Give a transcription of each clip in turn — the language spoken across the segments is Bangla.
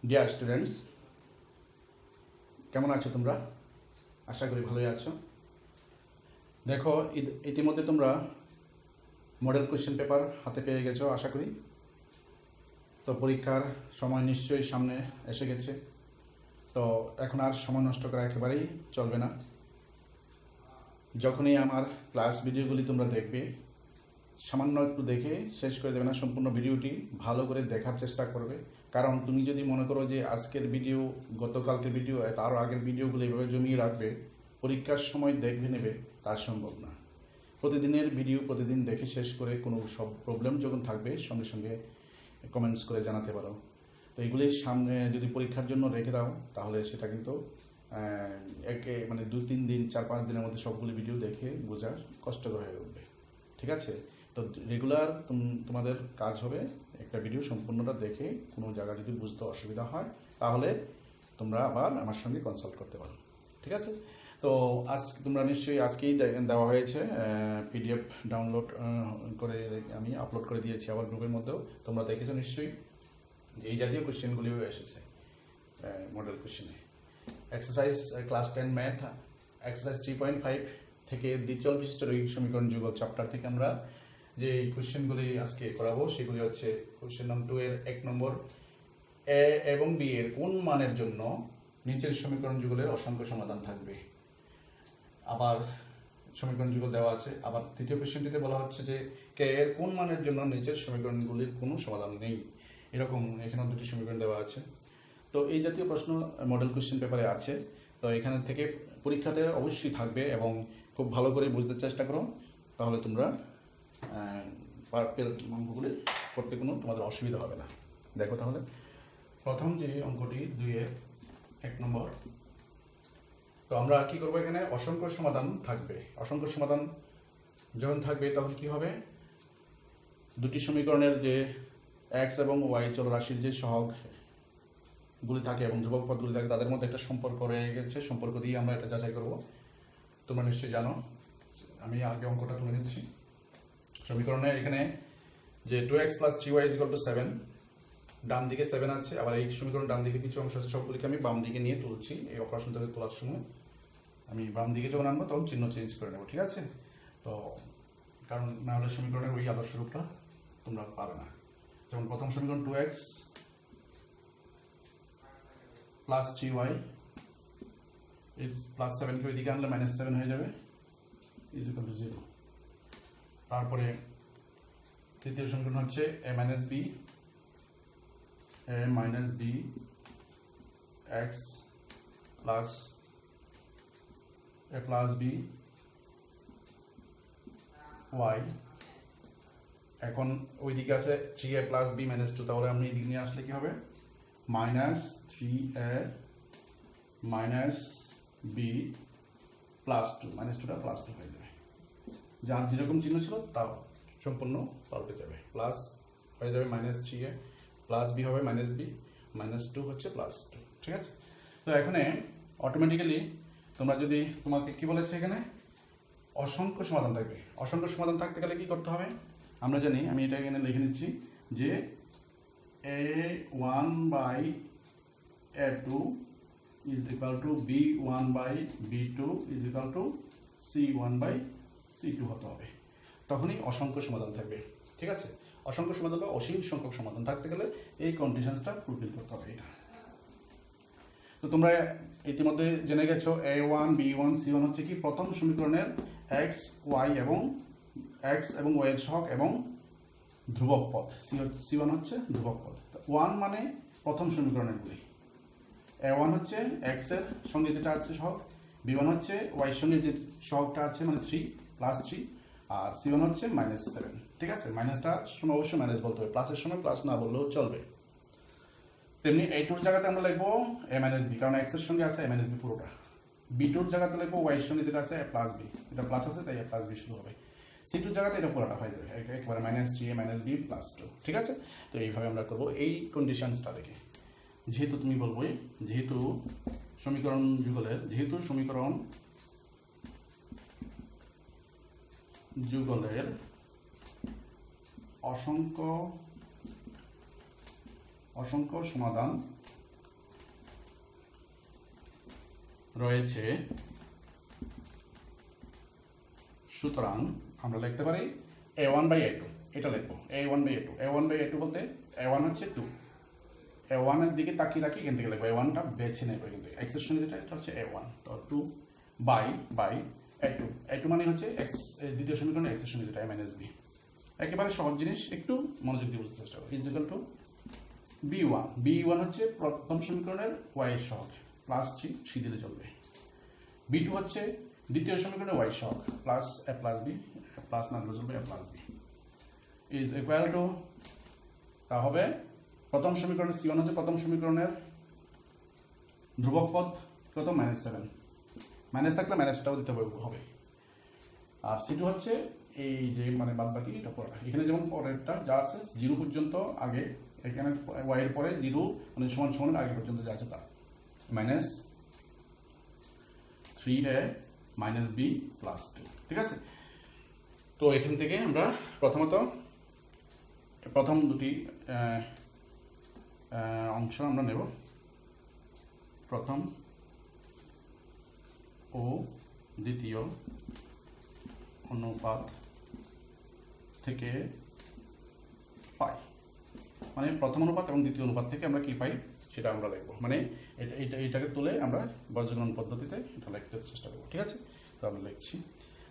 ডিয়ার স্টুডেন্টস, কেমন আছো তোমরা? আশা করি ভালোই আছো। দেখো, ইতিমধ্যে তোমরা মডেল কোয়েশ্চেন পেপার হাতে পেয়ে গেছো আশা করি। তো পরীক্ষার সময় নিশ্চয়ই সামনে এসে গেছে। তো এখন আর সময় নষ্ট করা একেবারেই চলবে না। যখনই আমার ক্লাস ভিডিওগুলি তোমরা দেখবে, সামান্য একটু দেখে শেষ করে দেবে না, সম্পূর্ণ ভিডিওটি ভালো করে দেখার চেষ্টা করবে। কারণ তুমি যদি মনে করো যে আজকের ভিডিও, গতকালকের ভিডিও, তারও আগের ভিডিওগুলো এভাবে জমিয়ে রাখবে, পরীক্ষার সময় দেখবে নেবে, তা সম্ভব না। প্রতিদিনের ভিডিও প্রতিদিন দেখে শেষ করে কোনো সব প্রবলেম যখন থাকবে সঙ্গে সঙ্গে কমেন্টস করে জানাতে পারো। তো এগুলি সামনে যদি পরীক্ষার জন্য রেখে দাও তাহলে সেটা কিন্তু মানে 2-3 দিন 4-5 দিনের মধ্যে সবগুলি ভিডিও দেখে বোঝা কষ্টকর হয়ে উঠবে। ঠিক আছে? তো রেগুলার তোমাদের কাজ হবে একটা ভিডিও সম্পূর্ণটা দেখে কোনো জায়গা যদি বুঝতে অসুবিধা হয় তাহলে তোমরা আবার আমার সঙ্গে কনসাল্ট করতে পারো। ঠিক আছে? তো তোমরা নিশ্চয়ই আজকেই দেওয়া হয়েছে পিডিএফ ডাউনলোড করে আমি আপলোড করে দিয়েছি আবার গ্রুপের মধ্যেও। তোমরা দেখেছো নিশ্চয়ই যে এই জাতীয় কোয়েশ্চেনগুলিও এসেছে মডেল কোয়েশ্চেনে। এক্সারসাইজ ক্লাস 10 ম্যাথ এক্সারসাইজ 3.5 থেকে দ্বিচল বিশিষ্ট রৈখিক সমীকরণ যুগল চ্যাপ্টার থেকে আমরা যে কোয়েশ্চেনগুলি আজকে করাবো সেগুলি হচ্ছে কোয়েশ্চেন নম্বর 2 এর 1 নম্বর, এ এবং বি এর কোন মানের জন্য নিচের সমীকরণ যুগলের অসংখ্য সমাধান থাকবে। আবার সমীকরণ যুগল দেওয়া আছে। আবার তৃতীয় কোয়েশ্চেনটিতে বলা হচ্ছে যে কে এর কোন মানের জন্য নিচের সমীকরণগুলির কোনো সমাধান নেই। এরকম এখানে দুটি সমীকরণ দেওয়া আছে। তো এই জাতীয় প্রশ্ন মডেল কোয়েশ্চেন পেপারে আছে। তো এখানে থেকে পরীক্ষাতে অবশ্যই থাকবে এবং খুব ভালো করে বুঝতে চেষ্টা করো, তাহলে তোমরা অঙ্কগুলি করতে কোনো তোমাদের অসুবিধা হবে না। দেখো তাহলে প্রথম যে অঙ্কটি 2 এর 1 নম্বর। তো আমরা কি করবো, এখানে অসংখ্য সমাধান থাকবে। অসংখ্য সমাধান যখন থাকবে তখন কি হবে, দুটি সমীকরণের যে এক্স এবং ওয়াই চলরাশির যে সহগগুলি থাকে এবং ধ্রুবক পদগুলি থাকে তাদের মধ্যে একটা সম্পর্ক রয়ে গেছে। সম্পর্ক দিয়ে আমরা এটা যাচাই করব। তোমরা নিশ্চয়ই জানো। আমি আগে অঙ্কটা তুলে নিচ্ছি। সমীকরণে এখানে যে 2x + 3y = 7, ডান দিকে 7 আছে। আবার এই সমীকরণ ডান দিকে কিছু অংশ আছে, সবগুলিকে আমি বাম দিকে নিয়ে তুলছি। এই অপারেশন থেকে তোলার সময় আমি বাম দিকে যখন আনবো তখন চিহ্ন চেঞ্জ করে নেবো। ঠিক আছে? তো কারণ না হলে সমীকরণের ওই আদর্শ রূপটা তোমরা পাবে না। যেমন প্রথম সমীকরণ 2x + 3y, এই +7 কে ওইদিকে আনলে -7 হয়ে যাবে, = 0। তারপরে তৃতীয় সমীকরণ হচ্ছে a - b x plus a + b y। এখন ওইদিকে আছে 3a + b - 2, তাহলে আমি এদিকে নিয়ে আসলে কি হবে, -3a - b + 2, -2টা +2 হয়ে যাবে। যার যেরকম চিহ্ন ছিল তাও সম্পূর্ণ পাল্টে যাবে, প্লাস হয়ে যাবে -3a + b হবে -b, -2 হচ্ছে +2। ঠিক আছে? তো এখানে অটোমেটিক্যালি তোমরা যদি, তোমাকে কি বলেছে এখানে অসংখ্য সমাধান থাকবে। অসংখ্য সমাধান থাকতে গেলে কি করতে হবে আমরা জানি। আমি এটা এখানে লিখে নিচ্ছি যে a1/a2 = b1/b2 = c1/c2 হতে হবে। তখনই অসংখ্য সমাধান থাকবে। ঠিক আছে? অসংখ্য সমাধান বা অসীম সংখ্যক সমাধান থাকতে গেলে এই কন্ডিশনসটা ফুলফিল করতে হবে। এটা তো তোমরা ইতিমধ্যে জেনে গেছো a1 b1 c1 হচ্ছে কি প্রথম সমীকরণের x y এবং y এর সহগ এবং ধ্রুবক পদ। c1 হচ্ছে ধ্রুবক পদ। 1 মানে প্রথম সমীকরণের গুলি, a1 হচ্ছে x এর সঙ্গে যেটা আছে সহগ, b1 হচ্ছে y এর সঙ্গে যে সহগটা আছে মানে 3 +3, আর c1 হচ্ছে -7। ঠিক আছে? মাইনাসটা সময় অবশ্যই মাইনাস বলতে হবে, প্লাসের সময় প্লাস না বললেও চলবে। তেমনি a2 এর জায়গাতে আমরা লিখবো a - b, কারণ x এর সঙ্গে আছে a - b পুরোটা। b2 এর জায়গাতে লিখবো y এর সঙ্গে যেটা আছে a + b, এটা প্লাস আছে তাই a + b শুরু হবে। c2 এর জায়গাতে এটা পুরোটা হয়ে যাবে একেবারে -3a - b + 2। ঠিক আছে? তো এইভাবে আমরা করব এই কন্ডিশনসটা দেখে। যেহেতু তুমি বলবোই যেহেতু সমীকরণ যুগলের অসংখ্য সমাধান রয়েছে, সুতরাং আমরা লিখতে পারি a1 বাই a2, এটা লিখবো a1 by a2। a1 by a2 বলতে a1 হচ্ছে 2, a1 এর দিকে তাকিয়ে রাখি, এখান থেকে লিখবো a1টা বেছে নেবো, কিন্তু x এর সঙ্গে যেটা এটা হচ্ছে a1, তো 2 বাই a2। a2 মানে হচ্ছে x দ্বিতীয় সমীকরণ x এর সঙ্গে যেটা a মাইনাস b। একেবারে সহজ জিনিস, একটু মনোযোগ দিয়ে বুঝতে চেষ্টা করো। ইজ ইকুয়াল টু b1 হচ্ছে প্রথম সমীকরণের y এর সহগ প্লাস 3 দিলে চলবে। b2 হচ্ছে দ্বিতীয় সমীকরণের y সহগ plus a plus b, plus না দিলে চলবে a plus b is equal two, তা হবে প্রথম সমীকরণের c1 হচ্ছে প্রথম সমীকরণের ধ্রুবক পদ কত -7, মাইনাস থাকলে মাইনাসটাও দিতে হবে। আর c2 হচ্ছে এই যে মানে বাদ বাকি এটা পড়া, এখানে যেমন পরেরটা যা আছে 0 পর্যন্ত আগে, এখানে y এর পরে 0 মানে সমান সমানের আগে পর্যন্ত যা আছে তা minus 3a minus b plus 2, ঠিক আছে। তো এখান থেকে আমরা প্রথমত প্রথম দুটি অংশ আমরা নেব, প্রথম ও দ্বিতীয় অনুপাত থেকে পাই, মানে প্রথম অনুপাত এবং দ্বিতীয় অনুপাত থেকে আমরা কি পাই সেটা আমরা লিখবো, মানে এটাকে তুলে আমরা বর্গীকরণ পদ্ধতিতে এটা লিখতে চেষ্টা করবো, ঠিক আছে। তো আমরা লিখছি,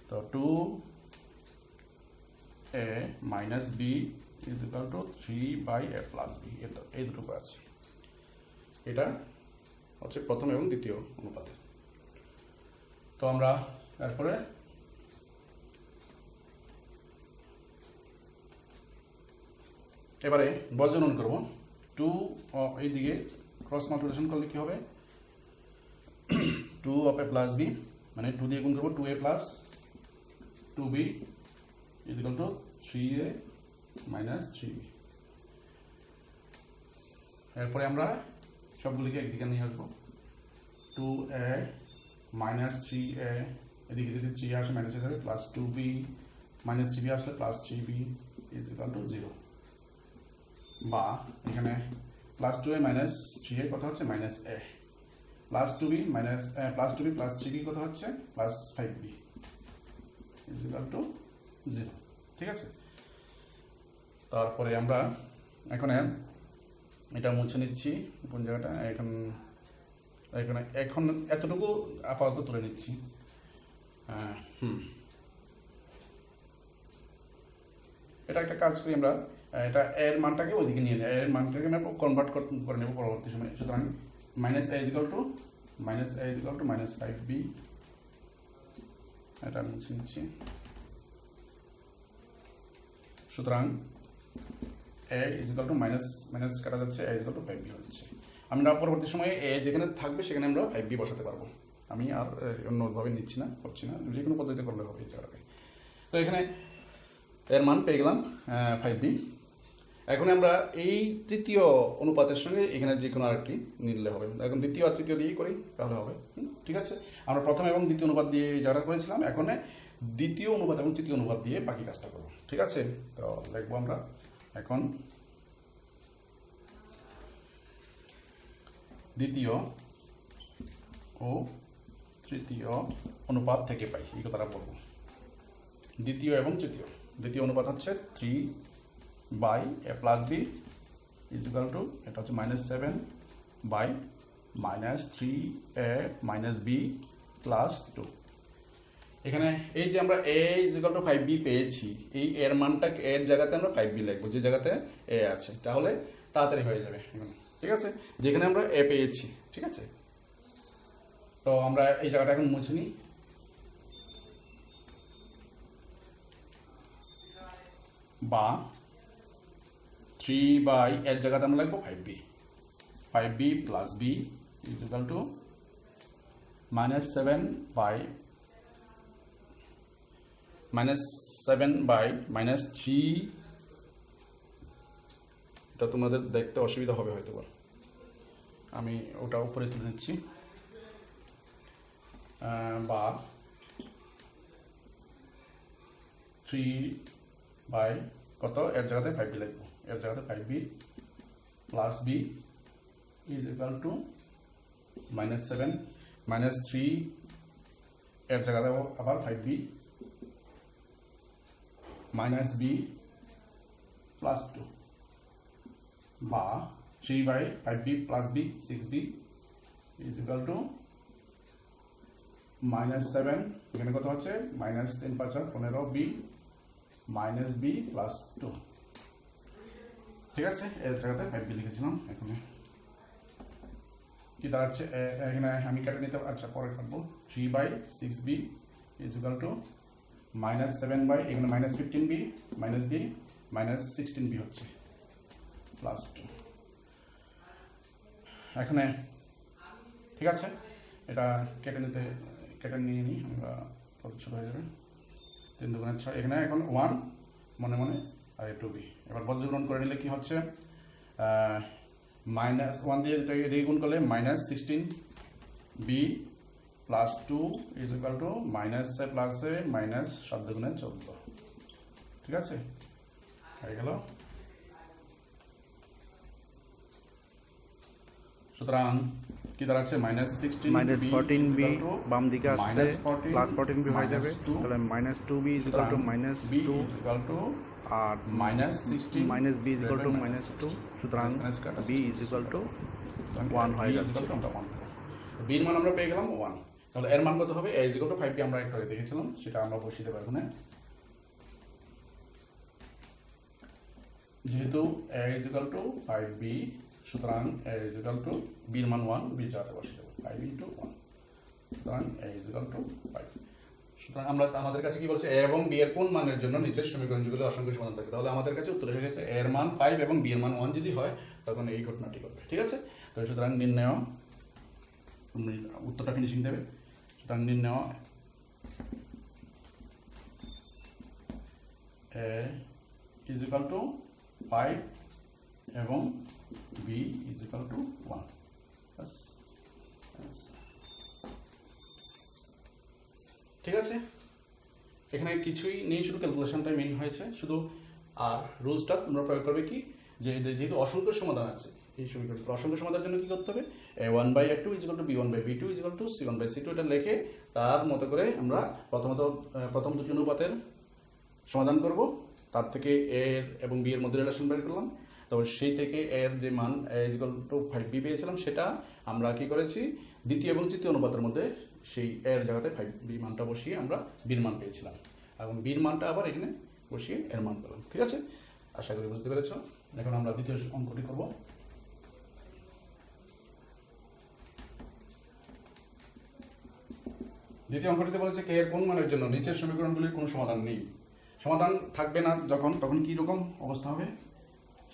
তো 2a minus b is equal to 3 by a plus b, এই দুটো আছে, এটা হচ্ছে প্রথম এবং দ্বিতীয় অনুপাতে। তো আমরা এরপরে এবারে বর্জনন করব। 2 এইদিকে ক্রস মাল্টিপ্লিকেশন করলে কি হবে, 2 অফ a প্লাস b, মানে 2 দিয়ে গুণ করব 2a plus 2b is equal two 3a minus 3b। এরপরে আমরা সবগুলিকে একদিকে নিয়ে আসবো, 2a মাইনাস 3a, এদিকে যদি 3 আসে মাইনাস হয়ে যাবে, প্লাস 2b মাইনাস 3b আসলে plus 3b is equal two 0, বা এখানে প্লাস 2a মাইনাস 3a কত হচ্ছে minus a, plus 2b minus plus 2b plus 3b কত হচ্ছে plus 5b is equal two 0, ঠিক আছে। তারপরে আমরা এখানে এটা মুছে নিচ্ছি, কোন জায়গাটা, এখন এতটুকু আপাতত তুলে নিচ্ছি। এটা একটা কাজ করি আমরা, এটা এর মানটাকে ওইদিকে নিয়ে নেই, এর মানটাকে আমরা কনভার্ট করে নেব পরবর্তী সময়। সুতরাং minus a is equal two minus 5b, এটা মুছে নিচ্ছি। সুতরাং a is equal two minus কাটা যাচ্ছে, a is equal two 5b হচ্ছে। আমরা পরবর্তী সময়ে a যেখানে থাকবে সেখানে আমরা 5b বসাতে পারবো, আমি আর অন্যভাবে নিচ্ছি না, করছি না, যে কোনো পদ্ধতিতে করলে হবে এই জায়গাটাকে। তো এখানে এর মান পেয়ে গেলাম 5b। এখন আমরা এই তৃতীয় অনুপাতের সঙ্গে এখানে যে কোনো আরেকটি নিলে হবে, এখন দ্বিতীয় আর তৃতীয় দিয়েই করি তাহলে হবে, ঠিক আছে। আমরা প্রথম এবং দ্বিতীয় অনুপাত দিয়ে যারা করেছিলাম, এখন দ্বিতীয় অনুপাত এবং তৃতীয় অনুপাত দিয়ে বাকি কাজটা করবো, ঠিক আছে। তো লিখবো আমরা এখন দ্বিতীয় ও তৃতীয় অনুপাত থেকে পাই, এই কথাটা বলবো। দ্বিতীয় এবং দ্বিতীয় অনুপাত হচ্ছে 3 by a plus b is equal to, এটা হচ্ছে -7 by -3a minus b plus 2। এখানে এই যে আমরা a is equal two 5b পেয়েছি, এই এর মানটা এর জায়গাতে আমরা 5b লিখবো, যে জায়গাতে a আছে, তাহলে তাড়াতাড়ি হয়ে যাবে, ঠিক আছে। যেখানে আমরা a পেয়েছি, ঠিক আছে। তো আমরা এই জায়গাটা এখন মুছে নিই, বা 3 বাই এর জায়গাতে আমরা লিখবো 5b plus b is equal to -7 by -3, এটা তোমাদের দেখতে অসুবিধা হবে হয়তো, আমি ওটা উপরে তুলে নিচ্ছি, বা 3 বাই কত, এর জায়গাতে 5b লিখবো, এর জায়গাতে 5b plus b is equal to -7 -3 এর জায়গায় দেবো আবার 5b -b + 2 বা 3/5b + b 6b is equal to -7 এখানে কত হচ্ছে -3 5 15b -b + 2 ঠিক আছে এর জায়গাতে 5b লিখেছিলাম এখানে কি দাঁড়াচ্ছে এখানে আমি কেটে নিতে আচ্ছা পরে কাটবো 3/6b is equal to -7 by এখানে -15b -b -16b হচ্ছে +2 এখানে ঠিক আছে এটা কেটে নিয়ে নিই আমরা কত ছোট হয়ে যাবে 3 2 6 এখানে এখন 1 মনে মনে আর 2b এবার বজ্রগুণন করে নিলে কি হচ্ছে -1 দিয়ে এদিকে গুণ করলে -16b + 2 is equal to -a plus a -7 দুগুণে 14 ঠিক আছে হয়ে গেল সুতরাং কি দাঁড়াচ্ছে -14b বাম দিকে আসলে +14b হয়ে যাবে তাহলে -2b is equal to -2 R -b is equal to -2 সুতরাং b is equal to 1 হয়ে যাচ্ছে b এর মান আমরা পেয়ে গেলাম 1 তাহলে এর মান কত হবে a is equal to 5b আমরা একটু আগে দেখেছিলাম সেটা আমরা বসিয়ে দেব এখানে যেহেতু a is equal to 5b সুতরাং a is equal to b এর মান 1 b জায়গাতে বসিয়ে দেব 5 into 1 সুতরাং a is equal to 5 সুতরাং আমরা আমাদের কাছে কি বলছে a এবং b এর কোন মানের জন্য নিচের সমীকরণগুলো অসংখ্য সমাধান থাকে তাহলে আমাদের কাছে উত্তর এসে গেছে a এর মান 5 এবং b এর মান 1 যদি হয় তখন এই ঘটনাটি ঘটবে ঠিক আছে তো সুতরাং নির্ণয় উত্তরটা ফিনিশিং দেবে সুতরাং নির্ণয় a is equal to 5 এবং b is equal to 1 বাস ঠিক আছে এখানে কিছুই নেই শুধু ক্যালকুলেশনটাই মেইন হয়েছে শুধু আর রুলসটা তোমরা প্রয়োগ করবে কি যে যেহেতু অসংখ্য সমাধান আছে এই সমীকরণ অসংখ্য সমাধানের জন্য কি করতে হবে a1/a2 is equal to b1/b2 is equal to c1/c2 এটা লিখে তার মতো করে আমরা প্রথম দুটি অনুপাতের সমাধান করব তার থেকে a এবং b এর মধ্যে রিলেশন বের করলাম তারপর সেই থেকে a এর যে মান a is equal to 5b পেয়েছিলাম সেটা আমরা কি করেছি দ্বিতীয় এবং তৃতীয় অনুপাতের মধ্যে সেই a এর জায়গাতে 5b মানটা বসিয়ে আমরা b এর মান পেয়েছিলাম এবং b এর মানটা আবার এখানে বসিয়ে এর মান পেলাম ঠিক আছে আশা করি বুঝতে পেরেছো এখন আমরা দ্বিতীয় অঙ্কটি করব দ্বিতীয় অঙ্কটিতে বলেছে কে এর কোন মানের জন্য নিচের সমীকরণগুলির কোনো সমাধান নেই সমাধান থাকবে না তখন কি রকম অবস্থা হবে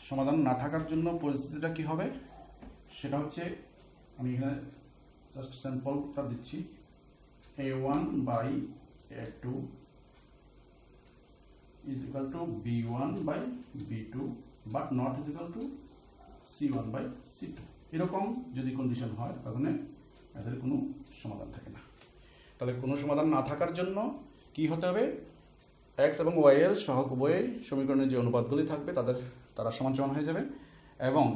সমাধান না থাকার জন্য পরিস্থিতিটা কি হবে সেটা হচ্ছে আমি এখানে জাস্ট স্যাম্পলটা দিচ্ছি a1/a2 is equal to b1/b2 but not is equal to c1/c2 এরকম যদি কন্ডিশন হয় তাহলে এদের কোনো সমাধান থাকে না তাহলে কোনো সমাধান না থাকার জন্য কি হতে হবে x এবং y এর সহগ উভয় সমীকরণের যে অনুপাতগুলি থাকবে তারা সমান সমান হয়ে যাবে এবং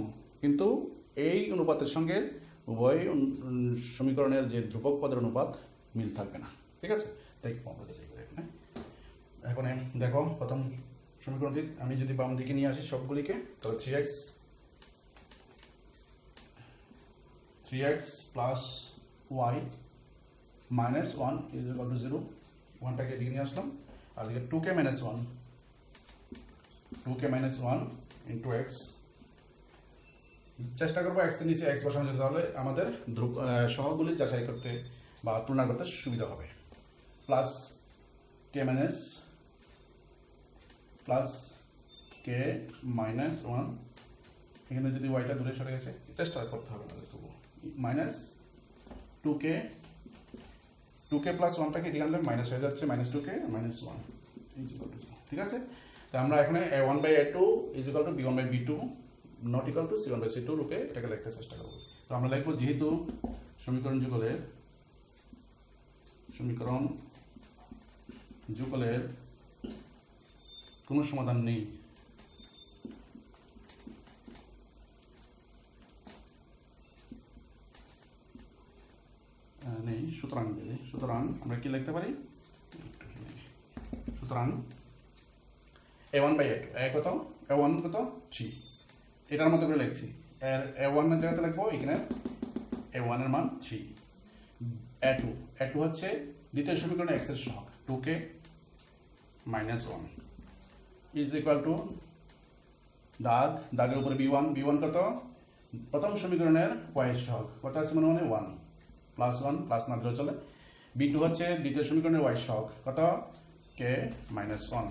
কিন্তু এই অনুপাতের সঙ্গে উভয় সমীকরণের যে ধ্রুবক পদের অনুপাত মিল থাকবে না ঠিক আছে তাই আমরা যাই করে এখানে এখন দেখো প্রথম সমীকরণটি আমি যদি বাম দিকে নিয়ে আসি সবগুলিকে তাহলে 3x plus y minus 1 is equal to 0 1টাকে এদিকে নিয়ে আসলাম আর এদিকে 2k minus 1 into x চেষ্টা করবো x এর নিচে x বসানো যেতে তাহলে আমাদের সহগগুলি যাচাই করতে বা তুলনা করতে সুবিধা হবে প্লাস k minus 1 এখানে যদি yটা দূরে সরে গেছে চেষ্টা করতে হবে আমাদের তবু মাইনাস 2k plus 1টাকে এদিকে আনলে মাইনাস হয়ে যাচ্ছে -2k -1 ঠিক আছে তো আমরা এখানে a1/a2 is equal to b1/b2 not equal to c1/c2 রূপে এটাকে লিখতে চেষ্টা করব তো আমরা লিখব যেহেতু সমীকরণ যুগলের কোনো সমাধান নেই নেই সুতরাং আমরা কি লিখতে পারি, সুতরাং a1 বাই a কত, a1 কত 3, এটার মতো করে লিখছি। a1 এর জায়গাতে লিখবো এখানে a1 এর মান 3, a2 হচ্ছে দ্বিতীয় সমীকরণে x এর সহগ 2k minus 1 is equal to দাগের উপরে b1 কত, প্রথম সমীকরণের y এর সহগ কত আছে মনে মনে 1 প্লাস না দিলেও চলে। b2 হচ্ছে দ্বিতীয় সমীকরণের y এর সহগ কত k minus 1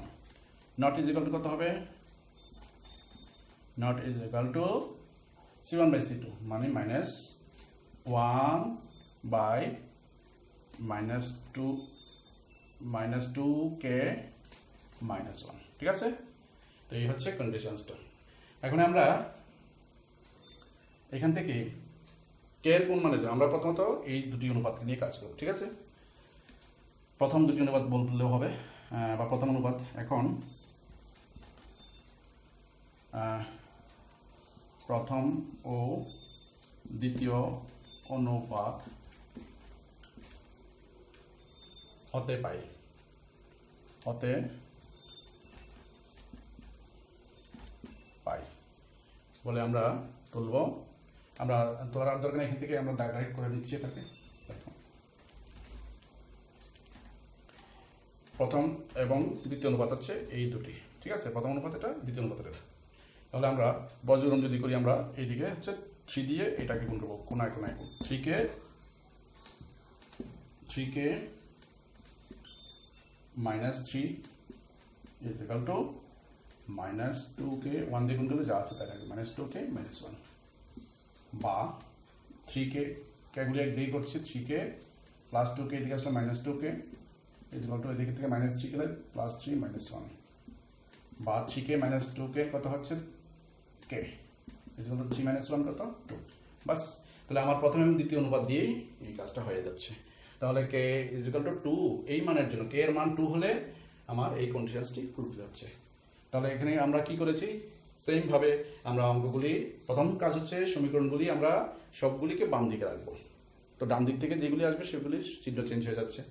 not is equal to কত হবে, not is equal to c1 by c2 মানে minus 1 by minus 2k minus 1, ঠিক আছে। তো এই হচ্ছে কন্ডিশনসটা। এখন আমরা এখান থেকে কে এর কোন মানে আমরা প্রথমত এই দুটি অনুপাতকে নিয়ে কাজ করব, ঠিক আছে। প্রথম দুটি অনুপাত বললেও হবে বা প্রথম অনুপাত। এখন প্রথম ও দ্বিতীয় অনুপাত হতে পাই বলে আমরা তুলব। আমরা তোলার দরকার এখান থেকে আমরা ডাইরেক্ট করে নিচ্ছি এটাকে। প্রথম এবং দ্বিতীয় অনুপাত হচ্ছে এই দুটি, ঠিক আছে। প্রথম অনুপাত এটা, দ্বিতীয় অনুপাত এটা। তাহলে আমরা বজ্রগুণ যদি করি, আমরা এইদিকে হচ্ছে 3 দিয়ে এটাকে গুণ করবো কোনায় 3k minus 3 is equal to minus 2k 1 দিয়ে গুণ করলে যা আছে তাই থাকবে minus 2k minus 1 বা 3k ক্যাগুলি এক দিয়ে করছে 3k plus 2k এদিকে আসলে minus 2k is equal to এদিকে থেকে minus 3 গেলে plus 3 minus 1 বা 3k minus 2k কত হচ্ছে k is equal to 3 minus 1 কত 2। বাস, তাহলে আমার প্রথম এবং দ্বিতীয় অনুপাত দিয়েই এই কাজটা হয়ে যাচ্ছে। তাহলে k is equal to 2 এই মানের জন্য k এর মান 2 হলে আমার এই কন্ডিশনসটি ফুলফিল হচ্ছে। তাহলে এখানে আমরা কি করেছি, সেম ভাবে আমরা অঙ্কগুলি, প্রথম কাজ হচ্ছে সমীকরণগুলি আমরা সবগুলিকে বাম দিকে রাখবো। তো ডান দিক থেকে যেগুলি আসবে সেগুলির চিহ্ন চেঞ্জ হয়ে যাচ্ছে।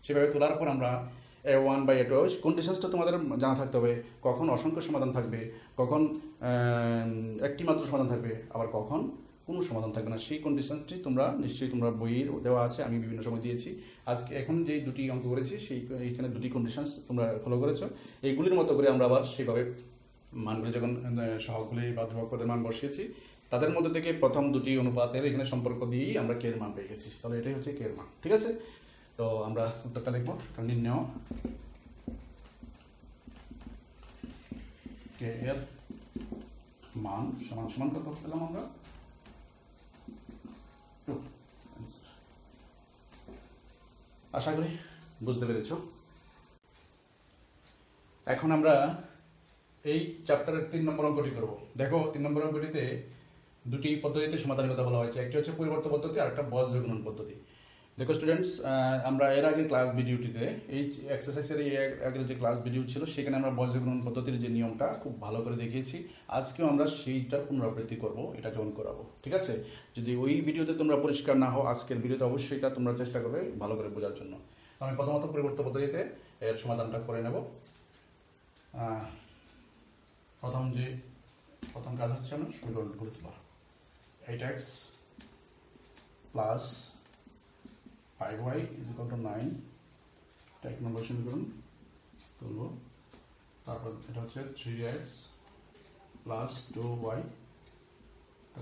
সেভাবে তোলার পর আমরা a1 বাই a2 কন্ডিশনসটা তোমাদের জানা থাকতে হবে, কখন অসংখ্য সমাধান থাকবে, কখন একটি মাত্র সমাধান থাকবে, আবার কখন কোনো সমাধান থাকবে না। সেই কন্ডিশনটি তোমরা নিশ্চয়ই তোমরা বইয়ের দেওয়া আছে, আমি বিভিন্ন সময় দিয়েছি। আজকে এখন যে দুটি অঙ্ক করেছি এইখানে দুটি কন্ডিশনস তোমরা ফলো করেছো। এইগুলির মতো করে আমরা আবার সেইভাবে মানগুলি যখন সহগগুলি বা ধ্রুবক পদের মান বসিয়েছি, তাদের মধ্যে থেকে প্রথম দুটি অনুপাতের এখানে সম্পর্ক দিয়েই আমরা কে এর মান পেয়ে গেছি। তাহলে এটাই হচ্ছে কে এর মান, ঠিক আছে। তো আমরা উত্তরটা লিখবো, নির্ণয় কে এর মান সমান সমান কত পেলাম আমরা 2। আশা করি বুঝতে পেরেছ। এখন আমরা এই চ্যাপ্টারের 3 নম্বর অঙ্কটি করব। দেখো 3 নম্বর অঙ্কটিতে দুটি পদ্ধতিতে সমাধানের কথা বলা হয়েছে, একটি হচ্ছে পরিবর্তন পদ্ধতি আর একটা বজ্রগুণন পদ্ধতি। দেখো স্টুডেন্টস, আমরা এর আগে ক্লাস ভিডিওটিতে এই এক্সারসাইজের আগের যে ক্লাস ভিডিও ছিল সেখানে আমরা বজ্রগুণন পদ্ধতির যে নিয়মটা খুব ভালো করে দেখিয়েছি। আজকেও আমরা সেইটার পুনরাবৃত্তি করব, এটাকে অন করাবো, ঠিক আছে। যদি ওই ভিডিওতে তোমরা পরিষ্কার না হও, আজকের ভিডিওতে অবশ্যই এটা তোমরা চেষ্টা করবে ভালো করে বোঝার জন্য। আমি প্রথমত পরিবর্তন পদ্ধতিতে এর সমাধানটা করে নেব। প্রথম কাজ হচ্ছে আমরা সমীকরণগুলো তোলা। 8x plus 5y is equal to 9, এটা 1 নম্বর সমীকরণ তুলব। তারপর এটা হচ্ছে 3x প্লাস 2y,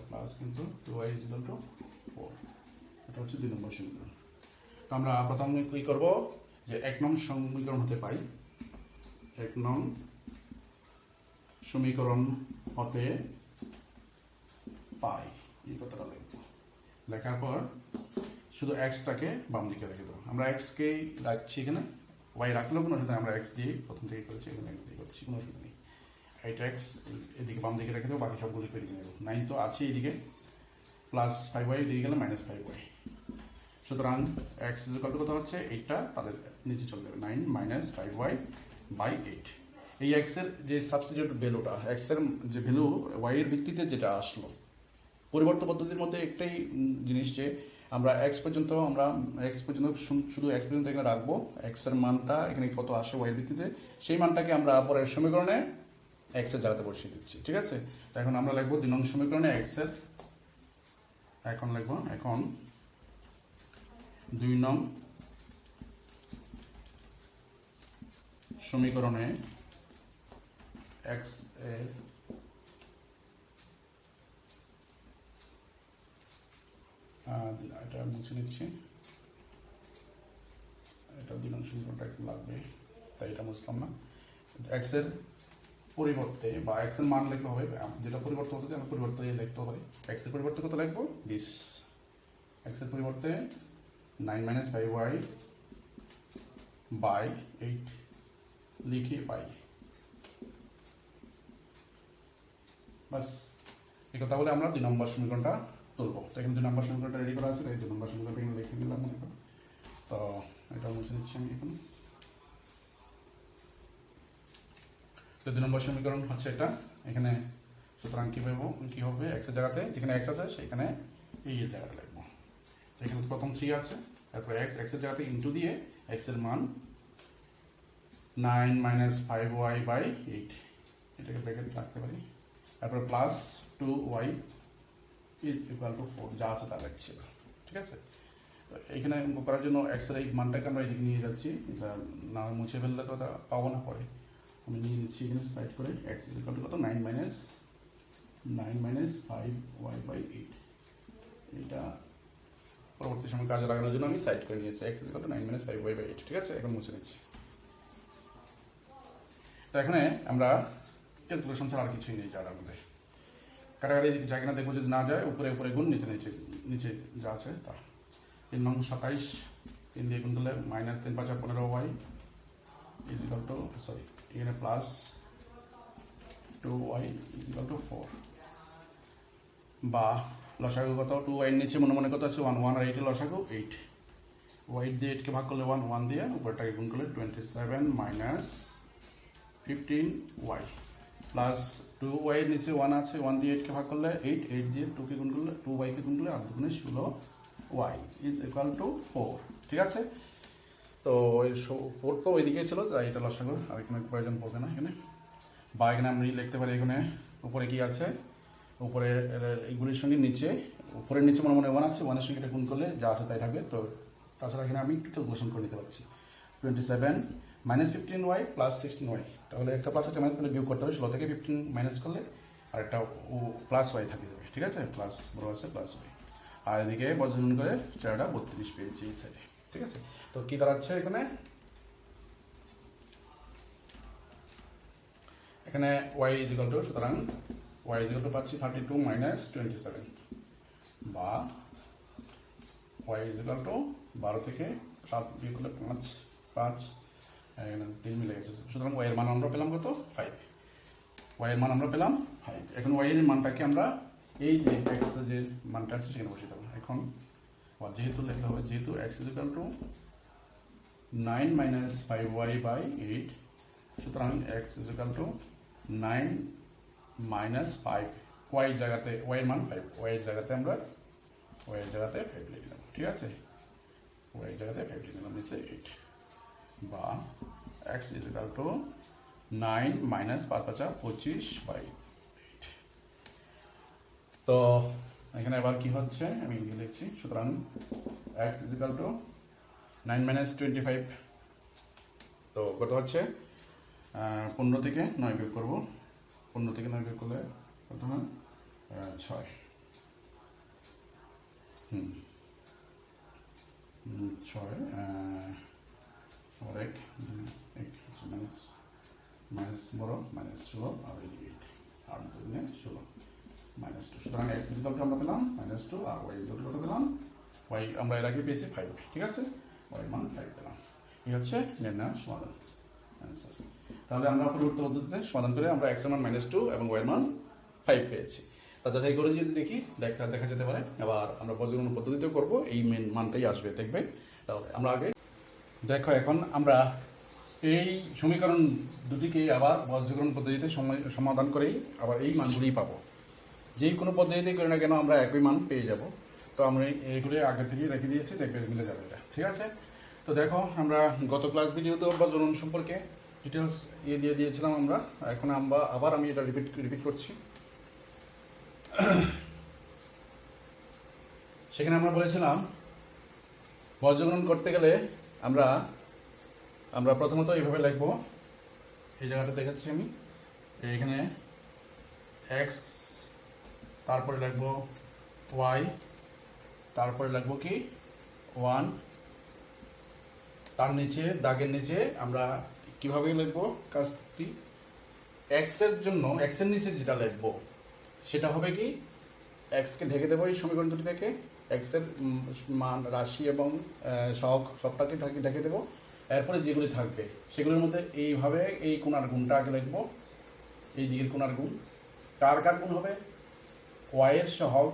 প্লাস কিন্তু 2y is equal to 4, এটা হচ্ছে 2 নম্বর সমীকরণ। তো আমরা প্রথমে কি করব, যে 1 নং সমীকরণ হতে পাই, 1 নং সমীকরণ হতে পাই এই কথাটা লিখব। লেখার পর শুধু এক্সটাকে বাম দিকে রেখে দেবো। আমরা এক্সকে রাখছি এখানে, ওয়াই রাখলেও কোনো অসুবিধা, আমরা এক্স দিয়ে প্রথম থেকে করেছি, এখানে এক্স দিয়ে করছি, কোনো অসুবিধা নেই। 8x এদিকে বাম দিকে রেখে দেবো, বাকি সবগুলি করে নেব। 9 তো আছে এদিকে, প্লাস 5y দিয়ে গেলে মাইনাস 5y। সুতরাং x ইজ ইকুয়াল টু কত হচ্ছে, 8টা তাদের নিচে চলে যাবে, 9 মাইনাস 5y বাই 8। এই x এর যে সাবস্টিটিউট ভ্যালুটা, x এর যে ভ্যালু y এর ভিত্তিতে যেটা আসলো, পরিবর্তন পদ্ধতির মধ্যে একটাই জিনিস যে আমরা এক্স পর্যন্ত শুধু এক্স পর্যন্ত এখানে রাখবো। এক্স এর মানটা এখানে কত আসে ওয়াই এর ভিত্তিতে, সেই মানটাকে আমরা পরের সমীকরণে এক্স এর জায়গাতে বসিয়ে দিচ্ছি। ঠিক আছে, তো এখন আমরা লিখবো 2 নং সমীকরণে এক্স এর, এখন 2 নং সমীকরণে এক্স এর এটা মুছে নিচ্ছি, এটা 2 নং সমীকরণটা একটু লাগবে, তাই এটা মুছলাম না। এক্স এর পরিবর্তে বা এক্স এর মান লিখতে হবে, যেটা পরিবর্তন হতে আমরা পরিবর্তে লিখতে পারি। এক্স এর পরিবর্তে কত লিখবো, দিস। এক্স এর পরিবর্তে 9 - 5y বাই 8 লিখে পাই। বাস, এই কথা বলে আমরা 2 নম্বর সমীকরণটা তুলবো। তো এখানে 2 নম্বর সমীকরণটা রেডি করা আছে, তাই 2 নম্বর সমীকরণটা এখানে লিখে নিলাম মনে করো। তো এটা মুছে নিচ্ছি আমি এখন। তো 2 নম্বর সমীকরণ হচ্ছে এটা, এখানে সুতরাং কি হবে, এক্স এর জায়গাতে যেখানে এক্স আছে সেখানে এই এর জায়গাতে লিখবো। এখানে প্রথম 3 আছে, তারপর এক্স এর জায়গাতে ইনটু দিয়ে এক্স এর মান 9 - 5y বাই 8, এটাকে ব্র্যাকেট রাখতে পারি। তারপর plus 2y is equal to 4, যা আছে তা লিখছি। ঠিক আছে, তো এখানে অঙ্ক করার জন্য এক্স এর এই মানটাকে আমরা এদিকে নিয়ে যাচ্ছি, এটা না মুছে ফেললে তো এটা পাবো না পরে। আমি নিয়ে নিচ্ছি এখানে সাইড করে, এক্স ইজ ইকুয়াল টু কত, 9 - 5y বাই 8। এটা পরবর্তী সময় কাজে লাগানোর জন্য আমি সাইড করে নিয়েছি, X is equal to 9 - 5y by 8। ঠিক আছে, এখন মুছে নিচ্ছি। তো এখানে আমরা ক্যালকুলেশন ছাড়া আর কিছুই নেই যার মধ্যে, কাটাকাটি যায় কিনা দেখবো, যদি না যায় উপরে উপরে গুণ, নিচে যা আছে তা। 3 নং 27, 3 দিয়ে গুণ করলে -3 × 5 = 15y is equal to, sorry এখানে plus 2y is equal to 4, বা লসাগু কত, 2y এর নিচে মনে কত আছে 1, 1 আর 8 এর লসাগু 8, y দিয়ে 8 কে ভাগ করলে 1, 1 দিয়ে উপরটাকে গুণ করলে 27 - 15y প্লাস 2y এর নিচে 1 আছে, 1 দিয়ে 8 কে ভাগ করলে 8, 8 দিয়ে 2 কে গুণ করলে 2y কে গুণ করলে 8 দুগুণে 16y ইজ ইকুয়াল টু 4। ঠিক আছে, তো ওই 4 তো ওইদিকে ছিল, যাই এটা লসাগু, আর এখানে প্রয়োজন পড়বে না এখানে। বা এখানে আমরা লিখতে পারি, এখানে উপরে কি আছে, উপরে এইগুলির সঙ্গে নিচে, উপরের নিচে মনে 1 আছে, 1 এর সঙ্গে এটা গুণ করলে যা আছে তাই থাকবে। তো তাছাড়া এখানে আমি একটু ক্যালকুলেশন করে নিতে পারছি, 27 - 15y প্লাস 16y, তাহলে একটা প্লাস একটা মাইনাস, তাহলে বিয়োগ করতে হবে, 16 থেকে 15 মাইনাস করলে আর একটা প্লাস ওয়াই থাকে যাবে। ঠিক আছে, প্লাস বড় আছে প্লাস ওয়াই, আর এদিকে বজ্রগুণ করে 4টা 32 পেয়েছি এই সাইডে। ঠিক আছে, তো কি দাঁড়াচ্ছে এখানে y ইজ ইকুয়াল টু, সুতরাং y ইজ ইকুয়াল টু পাচ্ছি 32 - 27, বা y ইজ ইকুয়াল টু 12 থেকে 7 বিয়োগ করলে 5, এখানে 3 মিলে গেছে, সুতরাং y এর মান আমরা পেলাম কত, 5। y এর মান আমরা পেলাম 5। এখন y এর মানটাকে আমরা এই যে x এর যে মানটা আছে সেখানে বসিয়ে দেবো। এখন যেহেতু লেখা হবে, যেহেতু x is equal to 9 - 5y by 8, সুতরাং x is equal to 9 - 5, y এর জায়গাতে y এর মান 5, y এর জায়গাতে আমরা y এর জায়গাতে 5 লিখে দেবো। ঠিক আছে, y এর জায়গাতে 5 লিখে দিলাম, নিচে 8, বা x is equal to 9 - 5 × 5 = 25 by 8। তো এখানে আবার কি হচ্ছে আমি লিখছি, সুতরাং x ইজ ইকুয়াল টু 9 - 25, তো কত হচ্ছে, 15 থেকে 9 বিয়োগ করবো, 15 থেকে 9 বিয়োগ করলে কত হয়, 6, 6 আর 1 মাইনাস বড় -16, আর এদিকে 8 দুগুণে 16 -2, সুতরাং x ইজ ইকুয়াল টু আমরা পেলাম -2, আর y ইজ ইকুয়াল টু পেলাম, y আমরা এর আগে পেয়েছি 5। ঠিক আছে, y মান 5 পেলাম। এই হচ্ছে নির্ণয় সমাধান, অ্যান্সার। তাহলে আমরা পরবর্তী পদ্ধতিতে সমাধান করে আমরা x এর মান -2 এবং y এর মান 5 পেয়েছি। তা যাচাই করে যদি দেখি দেখা যেতে পারে, আবার আমরা বজ্রগুণ পদ্ধতিতেও করবো, এই মেন মানটাই আসবে, দেখবে। তাহলে আমরা আগে দেখো, এখন আমরা এই সমীকরণ দুটিকে আবার বজ্রগুণ পদ্ধতিতে সমাধান করেই আবার এই মানগুলিই পাবো। যেই কোনো পদ্ধতিতে করি না কেন আমরা একই মান পেয়ে যাব। তো আমরা এইগুলি আগে থেকেই রেখে দিয়েছি, দেখবে মিলে যাবে এটা, ঠিক আছে। তো দেখো আমরা গত ক্লাস ভিডিওতে বজ্রগণ সম্পর্কে ডিটেলস দিয়ে দিয়েছিলাম আমরা, এখন আমরা আবার আমি এটা রিপিট করছি। সেখানে আমরা বলেছিলাম বজ্রগণন করতে গেলে আমরা প্রথমত এইভাবে লিখবো, এই জায়গাটা দেখাচ্ছি আমি, এখানে এক্স, তারপরে লিখবো ওয়াই, তারপরে লিখবো কি 1, তার নিচে দাগের নিচে আমরা কিভাবে লিখবো কাজটি, এক্স এর জন্য এক্স এর নিচে যেটা লিখবো সেটা হবে কি, এক্স কে ঢেকে দেবো এই সমীকরণ দুটি থেকে, এক্স এর মান রাশি এবং সবটাকে ঢেকে দেবো। এরপরে যেগুলি থাকবে সেগুলোর মধ্যে এইভাবে এই কোণার গুণটা আগে লিখবো, এই দিকের কোণার গুণ, কার গুণ হবে, ওয়াই এর সহগ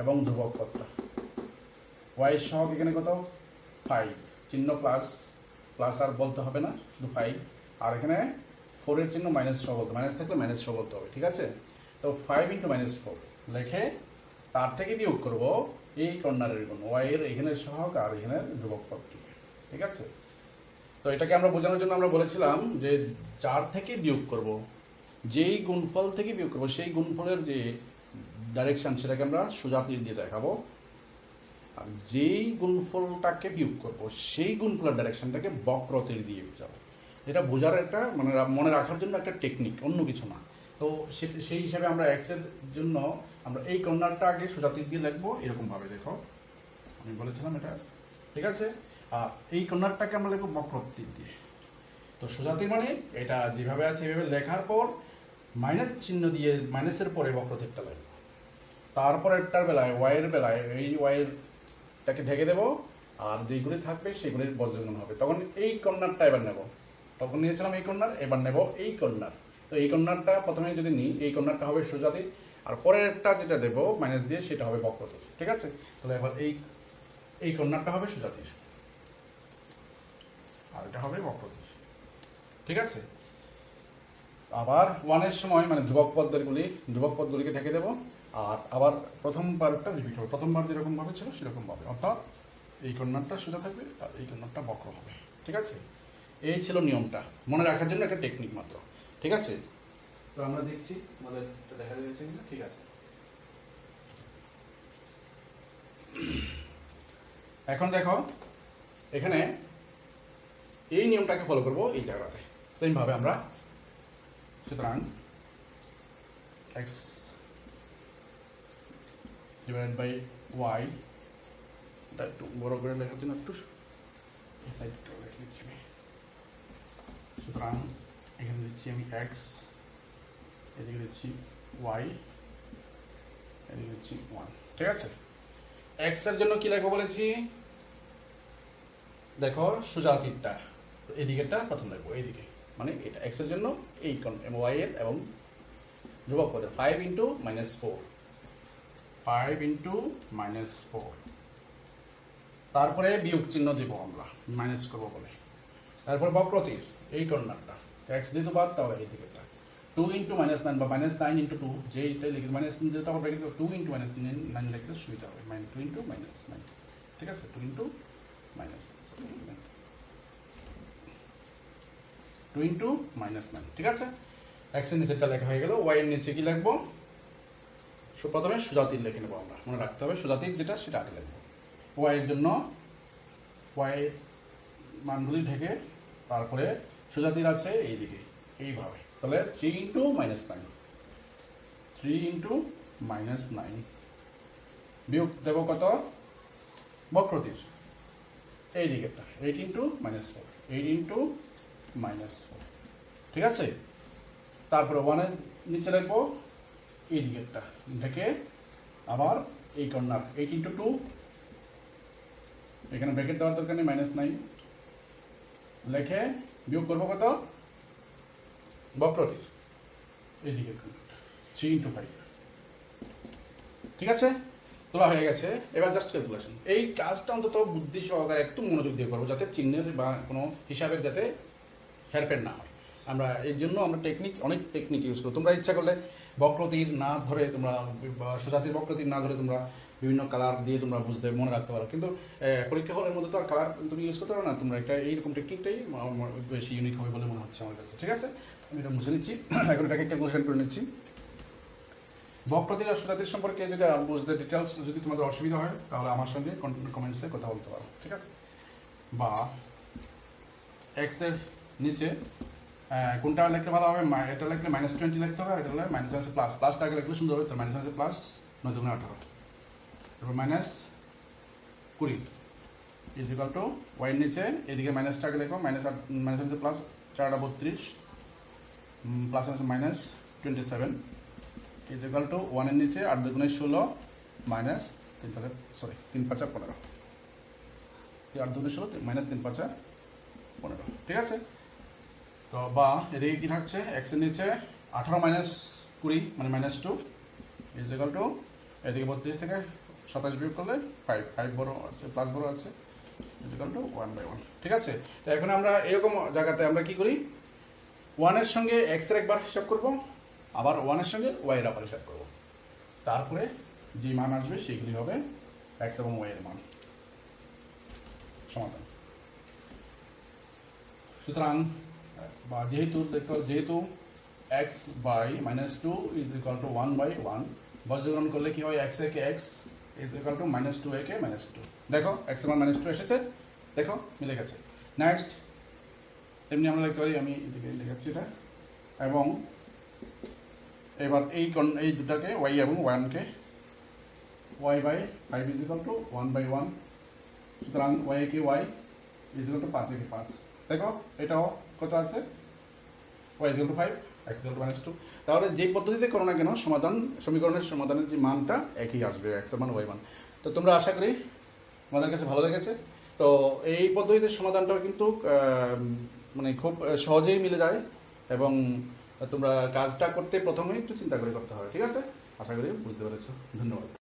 এবং ধ্রুবক পদটা। ওয়াই এর সহগ এখানে কত 5, চিহ্ন প্লাস আর বলতে হবে না, শুধু 5, আর এখানে 4 এর চিহ্ন মাইনাস সহ বলতে, মাইনাস থাকলে মাইনাস সহ বলতে হবে, ঠিক আছে। তো 5 × -4 লিখে তার থেকে বিয়োগ করব এই কর্নারের গুণ, ওয়াই এর এখানের সহগ আর এখানের ধ্রুবক পদটি, ঠিক আছে। তো এটাকে আমরা বোঝানোর জন্য আমরা বলেছিলাম যে যার থেকে বিয়োগ করব, যেই গুণফল থেকে বিয়োগ করব সেই গুণফলের যে ডাইরেকশন সেটাকে আমরা সোজা তীর দিয়ে দেখাবো, আর যেই গুণফলটাকে বিয়োগ করব সেই গুণফলের ডাইরেকশনটাকে বক্রতীর দিয়ে বোঝাবো। এটা বোঝার একটা মানে মনে রাখার জন্য একটা টেকনিক, অন্য কিছু না। তো সেই হিসাবে আমরা এক্স এর জন্য আমরা এই কর্নারটা আগে সোজা তীর দিয়ে লিখবো এরকম ভাবে, দেখো আমি বলেছিলাম এটা, ঠিক আছে। আর এই কর্নারটাকে আমরা লিখবো বক্রতীর দিয়ে। তো সোজা তীর মানে এটা যেভাবে আছে এভাবে লেখার পর মাইনাস চিহ্ন দিয়ে মাইনাসের পরে বক্রতীরটা লিখবো। তারপরেরটার বেলায় ওয়াইয়ের বেলায় এই ওয়াইয়েরটাকে ঢেকে দেবো, আর যেগুলি থাকবে সেগুলির বজ্রগুণ হবে। তখন এই কর্নারটা এবার নেব, তখন নিয়েছিলাম এই কর্নার, এবার নেব এই কর্নার। তো এই কর্নারটা প্রথমে যদি নিই, এই কর্নারটা হবে সোজা তীর, আর পরেরটা যেটা দেবো মাইনাস দিয়ে সেটা হবে বক্রতীর, ঠিক আছে। তাহলে এবার এই কর্নারটা হবে সোজা তীর আর এটা হবে বক্রতীর, ঠিক আছে। আবার 1 এর সময় মানে ধ্রুবক পদগুলিকে ঢেকে দেবো, আর আবার প্রথমবারটা রিপিট হবে, প্রথমবার যেরকম ভাবে ছিল সেরকম ভাবে, অর্থাৎ এই কর্নারটা সোজা থাকবে আর এই কর্নারটা বক্র হবে, ঠিক আছে। এই ছিল নিয়মটা, মনে রাখার জন্য একটা টেকনিক মাত্র, ঠিক আছে। তো আমরা দেখছি আমাদের দেখা যাচ্ছে কিনা, ঠিক আছে। এখন দেখো এখানে এই নিয়মটাকে ফলো করব এই জায়গাতে সেম ভাবে আমরা, সুতরাং x ডিভাইডেড বাই y, এটা একটু বড় করে লেখার জন্য একটু এই সাইডটা লিখে দিচ্ছি। সুতরাং এখানে দিচ্ছি আমি x, এদিকে দিচ্ছি y, এদিকে দিচ্ছি 1, ঠিক আছে। x এর জন্য কি লিখবো বলেছি, দেখো সোজা তীরটা এদিকেরটা প্রথম লিখবো, এইদিকে মানে এটা x এর জন্য এই y এর এবং ধ্রুবক পদে 5 × -4, 5 × -4, তারপরে বিয়োগ চিহ্ন দেবো আমরা মাইনাস করবো বলে, তারপর বক্রতীর এই কর্নারটা x যেহেতু বাদ তাহলে এই দিকেরটা 2 × -9 বা -9 × 2, যেইটা লিখে মাইনাস যেহেতু আমরা লিখে 2 × -9 লিখলে সুবিধা হবে, 2 × -9, ঠিক আছে। 2 × -9, ঠিক আছে। x এর নিচেটা লেখা হয়ে গেল, y এর নিচে কি লিখবো, প্রথমে সোজা তীর লিখে নেবো, আমরা মনে রাখতে হবে সোজা তীর যেটা সেটা আগে লিখবো। y এর জন্য y মানগুলি ঢেকে তারপরে সোজা তীর আছে এইদিকে এইভাবে, তাহলে 3 × -9, 3 × -9 বিয়োগ দেবো কত, বক্রতীর এই দিকেটা 8 × -4, 8 × -4, ঠিক আছে। তারপরে 1 এর নিচে লিখবো এই দিকেরটা ঢেকে, আবার এই কর্নার 8 × 2, এখানে ব্র্যাকেট দেওয়ার দরকার নেই, -9 লিখে বিয়োগ করবো কত, বক্রতীর এই দিকের 3 × 5, ঠিক আছে। তোলা হয়ে গেছে, এবার জাস্ট ক্যালকুলেশন। এই কাজটা অন্তত বুদ্ধি সহকারে একটু মনোযোগ দিয়ে করবো, যাতে চিহ্নের বা কোনো হিসাবের যাতে হেরফের না হয়। আমরা এই জন্য আমরা অনেক টেকনিক ইউজ করি। তোমরা ইচ্ছা করলে বক্রতীর না ধরে, তোমরা সোজা তীর বক্রতীর না ধরে তোমরা বিভিন্ন কালার দিয়ে তোমরা বুঝতে মনে রাখতে পারো, কিন্তু পরীক্ষা হলের মধ্যে তো আর কালার তুমি ইউজ করতে পারো না। তোমরা এটা এইরকম টেকনিকটাই বেশি ইউনিক হবে বলে মনে হচ্ছে আমার কাছে। ঠিক আছে, আমি এটা মুছে নিচ্ছি। এখন এটাকে ক্যালকুলেশন করে নিচ্ছি। বক্রতির আর সুতাতির সম্পর্কে যদি বুঝতে ডিটেলস যদি তোমাদের অসুবিধা হয় তাহলে আমার সঙ্গে কমেন্টসে কথা বলতে পারো। ঠিক আছে, বা এক্স এর নিচে কোনটা লিখলে ভালো হবে? এটা লিখলে -20 লিখতে হবে, আর এটা হলে -1 প্লাস। প্লাসটাকে লিখলে সুন্দর হবে, তার -1 প্লাস 9 × 18, তারপর -20 ইজ ইকুয়াল টু ওয়াই এর নিচে এদিকে মাইনাসটাকে লিখবো, -1 plus 4 × 32 plus -27 is equal two 1 এর নিচে 8 × 2 = 16 মাইনাস 3 × 5 3 × 5 = 15, 8 × 2 = 16 -3 × 5 = 15। ঠিক আছে, তো বা এদিকে কি থাকছে? এক্স এর নিচে 18 - 20 মানে -2 ইজ ইকুয়াল টু এদিকে 32 থেকে 27 বিয়োগ করলে 5 বড় আছে প্লাস বড় আছে ইজ ইকুয়াল টু 1/1। ঠিক আছে, তো এখন আমরা এরকম জায়গাতে আমরা কি করি? 1 এর সঙ্গে x এর একবার হিসাব করব, আবার 1 এর সঙ্গে y এর আবার হিসাব করব, তারপরে যে মান আসবে সেগুলি হবে x এবং y এর মান। সমাধান। সুতরাং বা যেহেতু x by -2 is equal to 1/1, বজ্রগ্রহণ করলে কি হয়? x একে x ইজ ইকুয়াল টু -2 একে -2। দেখো x এর মান -2 এসেছে, দেখো মিলে গেছে। নেক্সট এমনি আমরা লিখতে পারি, আমি এদিকে লিখাচ্ছি এটা, এবং এবার এই দুটাকে y এবং 1 কে y/5 ইজ ইকুয়াল টু 1/1। সুতরাং y একে y ইজ ইকুয়াল টু 5 একে 5। দেখো এটাও কত আছে? y is equal two 5, x is equal two -2। তাহলে যে পদ্ধতিতে করো না কেন সমীকরণের সমাধানের যে মানটা একই আসবে, x এর মান y মান। তো তোমরা আশা করি তোমাদের কাছে ভালো লেগেছে। তো এই পদ্ধতিতে সমাধানটাও কিন্তু মানে খুব সহজেই মিলে যায়, এবং তোমরা কাজটা করতে প্রথমে একটু চিন্তা করে করতে হবে। ঠিক আছে, আশা করি বুঝতে পেরেছো। ধন্যবাদ।